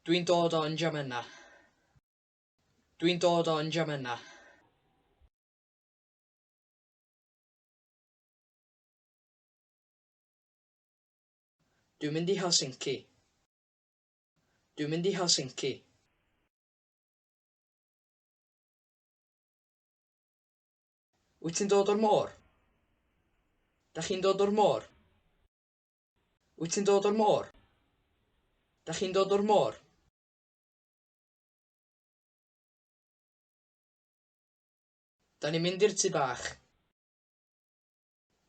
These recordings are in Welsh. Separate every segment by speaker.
Speaker 1: Dwi'n dod o N'Djamena. Dwi'n dod o N'Djamena. Dwi'n mynd i Helsinki. Dwi'n mynd i Helsinki. Wyt ti'n dod o'r môr? Dach chi'n dod o'r môr? Wyt ti'n dod o'r môr? Dach chi'n dod o'r môr? Da ni'n mynd i'r tŷ bach.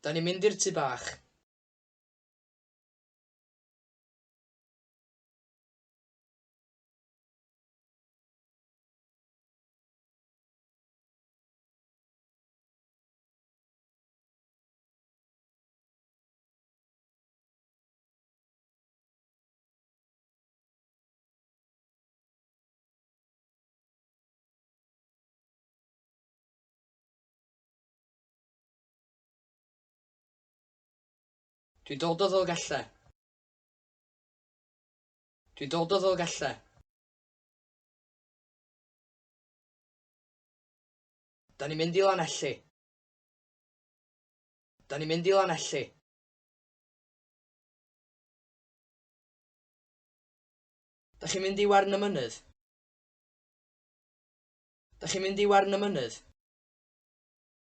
Speaker 1: Da ni'n mynd i'r tŷ bach. Dwi'n dod o Ddolgella. Dwi'n dod o Ddolgella. Da ni'n mynd i Lanelli. Da ni'n mynd i Lanelli. Dach chi'n mynd i Wern y Mynydd? Dach chi'n mynd i Wern y Mynydd?